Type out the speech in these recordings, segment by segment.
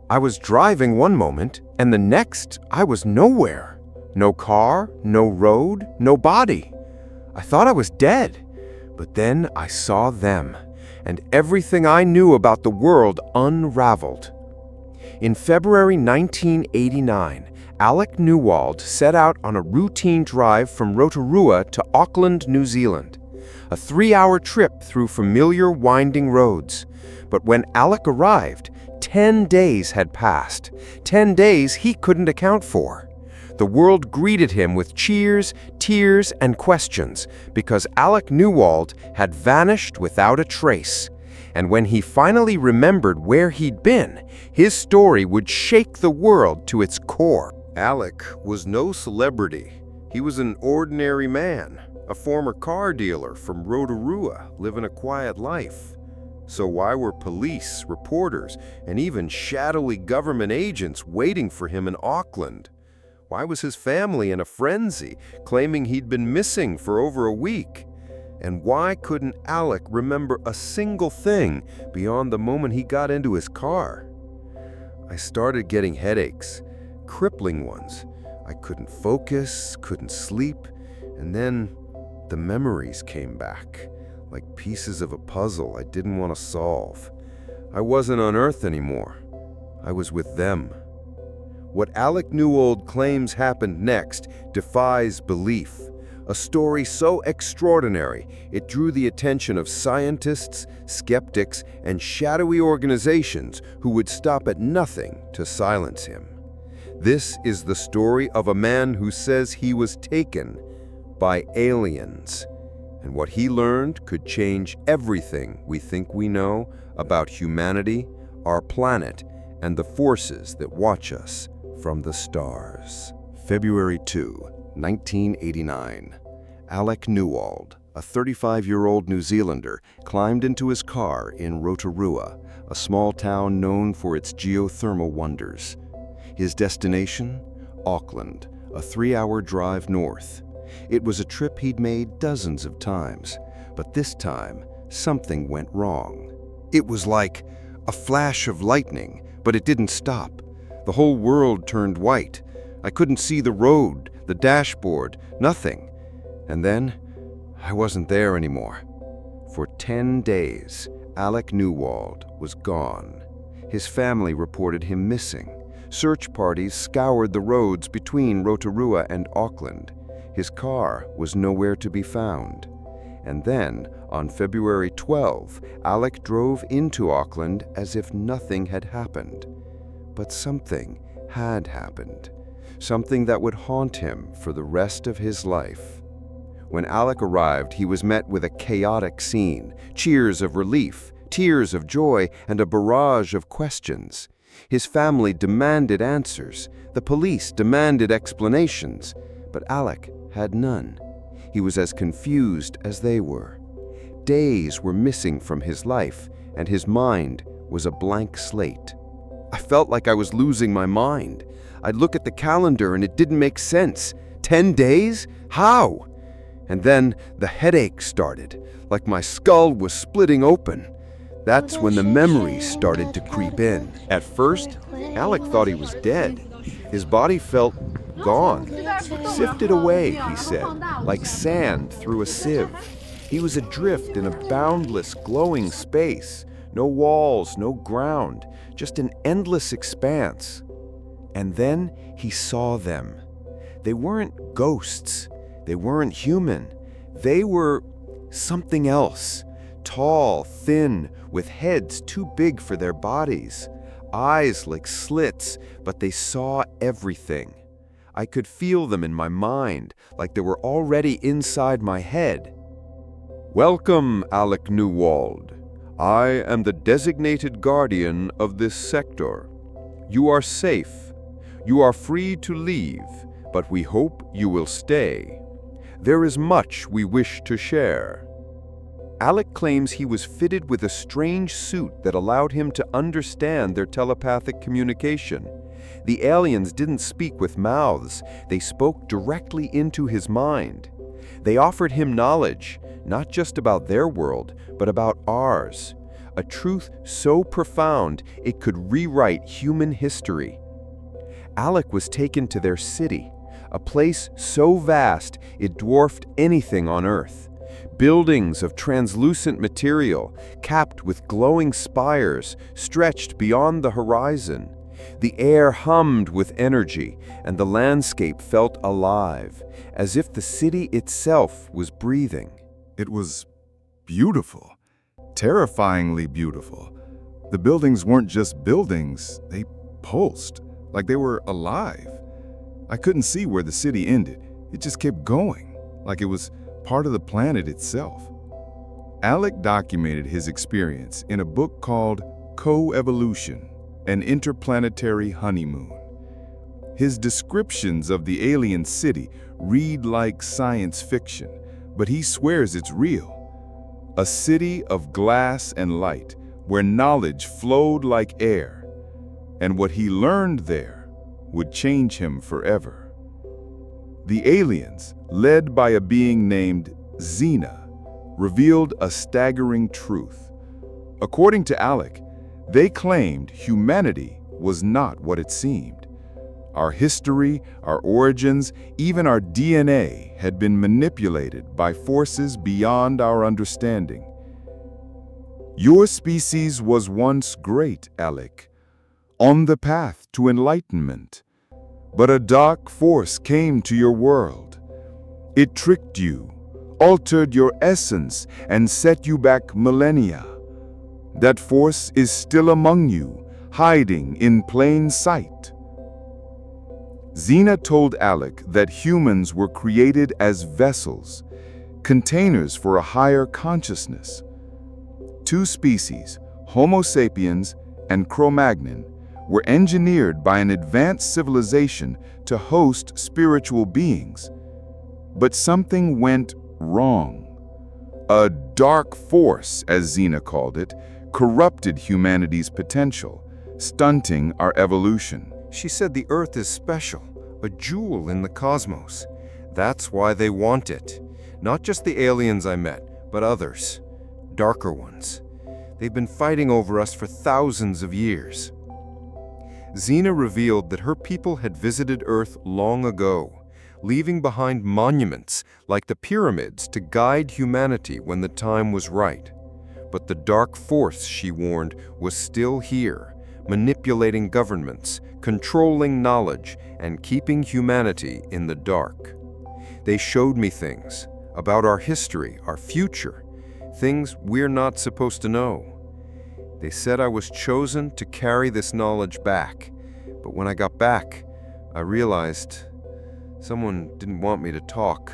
I was driving one moment, and the next, I was nowhere. No car, no road, no body. I thought I was dead, but then I saw them, and everything I knew about the world unraveled. In February 1989, Alec Newald set out on a routine drive from Rotorua to Auckland, New Zealand. A 3-hour trip through familiar winding roads. But when Alec arrived, 10 days had passed. 10 days he couldn't account for. The world greeted him with cheers, tears, and questions because Alec Newald had vanished without a trace. And when he finally remembered where he'd been, his story would shake the world to its core. Alec was no celebrity. He was an ordinary man, a former car dealer from Rotorua, living a quiet life. So why were police, reporters, and even shadowy government agents waiting for him in Auckland? Why was his family in a frenzy, claiming he'd been missing for over a week? And why couldn't Alec remember a single thing beyond the moment he got into his car? I started getting headaches, crippling ones. I couldn't focus, couldn't sleep, and then the memories came back, like pieces of a puzzle I didn't want to solve. I wasn't on Earth anymore. I was with them. What Alec Newald claims happened next defies belief. A story so extraordinary, it drew the attention of scientists, skeptics, and shadowy organizations who would stop at nothing to silence him. This is the story of a man who says he was taken by aliens, and what he learned could change everything we think we know about humanity, our planet, and the forces that watch us from the stars. February 2, 1989. Alec Newald, a 35-year-old New Zealander, climbed into his car in Rotorua, a small town known for its geothermal wonders. His destination? Auckland, a 3-hour drive north. It was a trip he'd made dozens of times, but this time, something went wrong. It was like a flash of lightning, but it didn't stop. The whole world turned white. I couldn't see the road, the dashboard, nothing. And then, I wasn't there anymore. For 10 days, Alec Newald was gone. His family reported him missing. Search parties scoured the roads between Rotorua and Auckland. His car was nowhere to be found. And then, on February 12, Alec drove into Auckland as if nothing had happened. But something had happened. Something that would haunt him for the rest of his life. When Alec arrived, he was met with a chaotic scene. Cheers of relief, tears of joy, and a barrage of questions. His family demanded answers. The police demanded explanations. But Alec had none. He was as confused as they were. Days were missing from his life, and his mind was a blank slate. I felt like I was losing my mind. I'd look at the calendar and it didn't make sense. 10 days? How? And then the headache started, like my skull was splitting open. That's when the memories started to creep in. At first, Alec thought he was dead. His body felt gone, sifted away, he said, like sand through a sieve. He was adrift in a boundless, glowing space. No walls, no ground, just an endless expanse. And then he saw them. They weren't ghosts. They weren't human. They were something else. Tall, thin, with heads too big for their bodies. Eyes like slits, but they saw everything. I could feel them in my mind, like they were already inside my head. Welcome, Alec Newald. I am the designated guardian of this sector. You are safe. You are free to leave, but we hope you will stay. There is much we wish to share. Alec claims he was fitted with a strange suit that allowed him to understand their telepathic communication. The aliens didn't speak with mouths, they spoke directly into his mind. They offered him knowledge, not just about their world, but about ours. a truth so profound it could rewrite human history. Alec was taken to their city, a place so vast it dwarfed anything on Earth. Buildings of translucent material, capped with glowing spires, stretched beyond the horizon. The air hummed with energy, and the landscape felt alive, as if the city itself was breathing. It was beautiful, terrifyingly beautiful. The buildings weren't just buildings, they pulsed, like they were alive. I couldn't see where the city ended. It just kept going, like it was part of the planet itself. Alec documented his experience in a book called Co-Evolution, an Interplanetary Honeymoon. His descriptions of the alien city read like science fiction, but he swears it's real. A city of glass and light, where knowledge flowed like air, and what he learned there would change him forever. The aliens, led by a being named Xena, revealed a staggering truth. According to Alec, they claimed humanity was not what it seemed. Our history, our origins, even our DNA had been manipulated by forces beyond our understanding. Your species was once great, Alec, on the path to enlightenment. But a dark force came to your world. It tricked you, altered your essence, and set you back millennia. That force is still among you, hiding in plain sight. Xena told Alec that humans were created as vessels, containers for a higher consciousness. Two species, Homo sapiens and Cro-Magnon, were engineered by an advanced civilization to host spiritual beings. But something went wrong. A dark force, as Xena called it, corrupted humanity's potential, stunting our evolution. She said the Earth is special, a jewel in the cosmos. That's why they want it. Not just the aliens I met, but others, darker ones. They've been fighting over us for thousands of years. Xena revealed that her people had visited Earth long ago, leaving behind monuments like the pyramids to guide humanity when the time was right. But the dark force, she warned, was still here, manipulating governments, controlling knowledge, and keeping humanity in the dark. They showed me things about our history, our future, things we're not supposed to know. They said I was chosen to carry this knowledge back, but when I got back, I realized someone didn't want me to talk.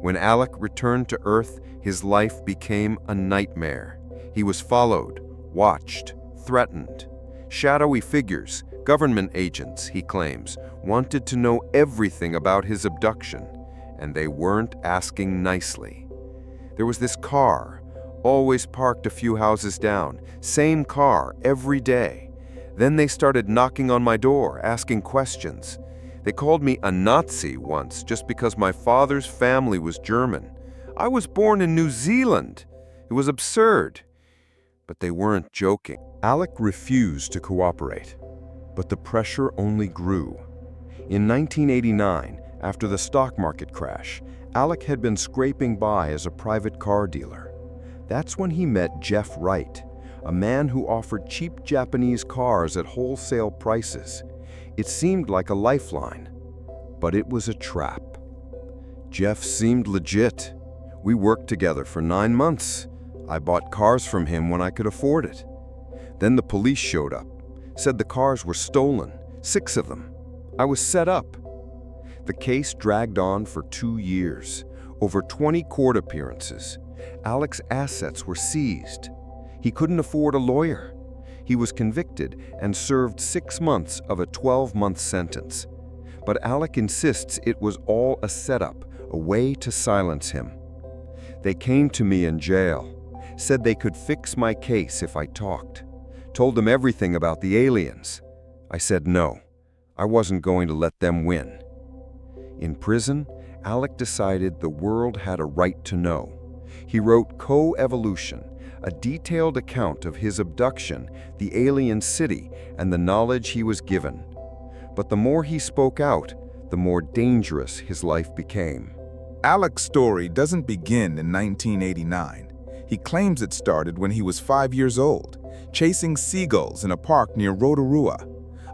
When Alec returned to Earth, his life became a nightmare. He was followed, watched, threatened. Shadowy figures, government agents, he claims, wanted to know everything about his abduction, and they weren't asking nicely. There was this car, always parked a few houses down, same car every day. Then they started knocking on my door, asking questions. They called me a Nazi once just because my father's family was German. I was born in New Zealand. It was absurd. But they weren't joking. Alec refused to cooperate, but the pressure only grew. In 1989, after the stock market crash, Alec had been scraping by as a private car dealer. That's when he met Jeff Wright, a man who offered cheap Japanese cars at wholesale prices. It seemed like a lifeline, but it was a trap. Jeff seemed legit. We worked together for 9 months. I bought cars from him when I could afford it. Then the police showed up, said the cars were stolen, 6 of them. I was set up. The case dragged on for 2 years, over 20 court appearances. Alec's assets were seized. He couldn't afford a lawyer. He was convicted and served 6 months of a 12-month sentence. But Alec insists it was all a setup, a way to silence him. They came to me in jail, said they could fix my case if I talked, told them everything about the aliens. I said no, I wasn't going to let them win. In prison, Alec decided the world had a right to know. He wrote Co-Evolution, a detailed account of his abduction, the alien city, and the knowledge he was given. But the more he spoke out, the more dangerous his life became. Alec's story doesn't begin in 1989. He claims it started when he was 5 years old, chasing seagulls in a park near Rotorua.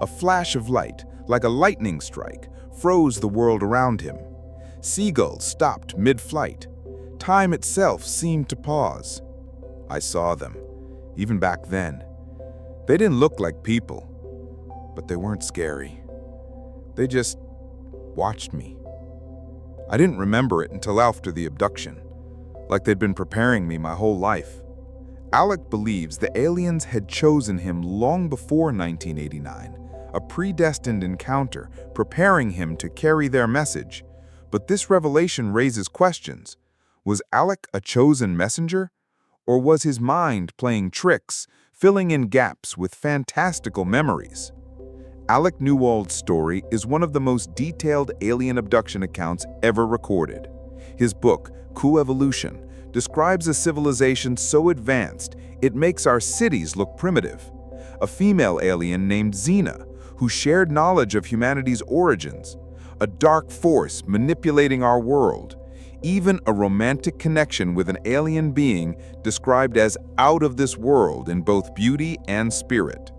A flash of light, like a lightning strike, froze the world around him. Seagulls stopped mid-flight. Time itself seemed to pause. I saw them, even back then. They didn't look like people, but they weren't scary. They just watched me. I didn't remember it until after the abduction, like they'd been preparing me my whole life. Alec believes the aliens had chosen him long before 1989, a predestined encounter preparing him to carry their message. But this revelation raises questions. Was Alec a chosen messenger? Or was his mind playing tricks, filling in gaps with fantastical memories? Alec Newald's story is one of the most detailed alien abduction accounts ever recorded. His book, Coevolution, describes a civilization so advanced it makes our cities look primitive. A female alien named Xena, who shared knowledge of humanity's origins. A dark force manipulating our world. Even a romantic connection with an alien being described as out of this world in both beauty and spirit.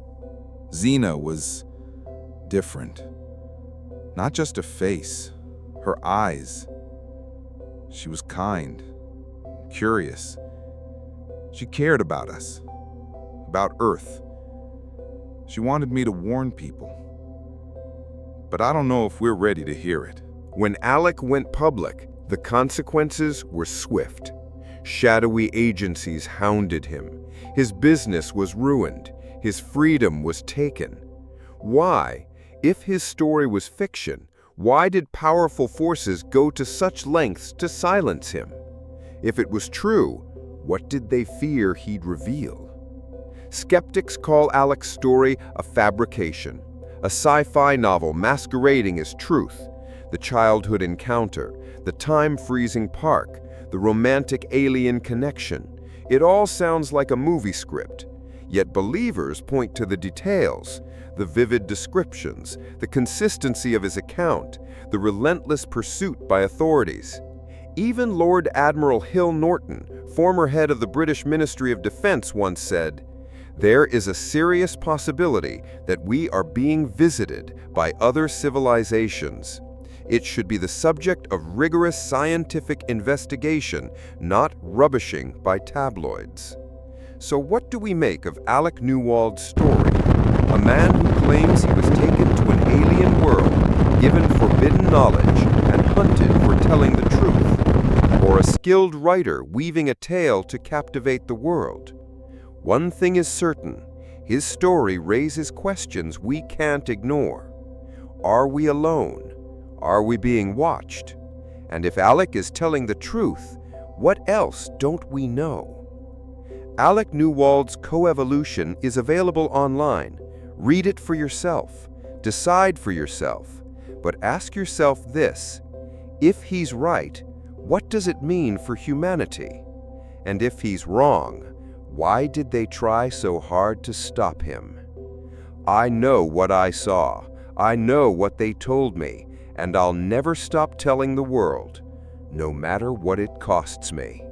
Xena was different. Not just a face, her eyes. She was kind, curious. She cared about us, about Earth. She wanted me to warn people. But I don't know if we're ready to hear it. When Alec went public, the consequences were swift. Shadowy agencies hounded him. His business was ruined. His freedom was taken. Why? If his story was fiction, why did powerful forces go to such lengths to silence him? If it was true, what did they fear he'd reveal? Skeptics call Alec's story a fabrication, a sci-fi novel masquerading as truth. The childhood encounter, the time-freezing park, the romantic alien connection. It all sounds like a movie script. Yet believers point to the details, the vivid descriptions, the consistency of his account, the relentless pursuit by authorities. Even Lord Admiral Hill Norton, former head of the British Ministry of Defence, once said, "There is a serious possibility that we are being visited by other civilizations. It should be the subject of rigorous scientific investigation, not rubbishing by tabloids." So what do we make of Alec Newald's story? A man who claims he was taken to an alien world, given forbidden knowledge, and hunted for telling the truth? Or a skilled writer weaving a tale to captivate the world? One thing is certain, his story raises questions we can't ignore. Are we alone? Are we being watched? And if Alec is telling the truth, what else don't we know? Alec Newald's Coevolution is available online. Read it for yourself. Decide for yourself. But ask yourself this: if he's right, what does it mean for humanity? And if he's wrong, why did they try so hard to stop him? I know what I saw. I know what they told me. And I'll never stop telling the world, no matter what it costs me.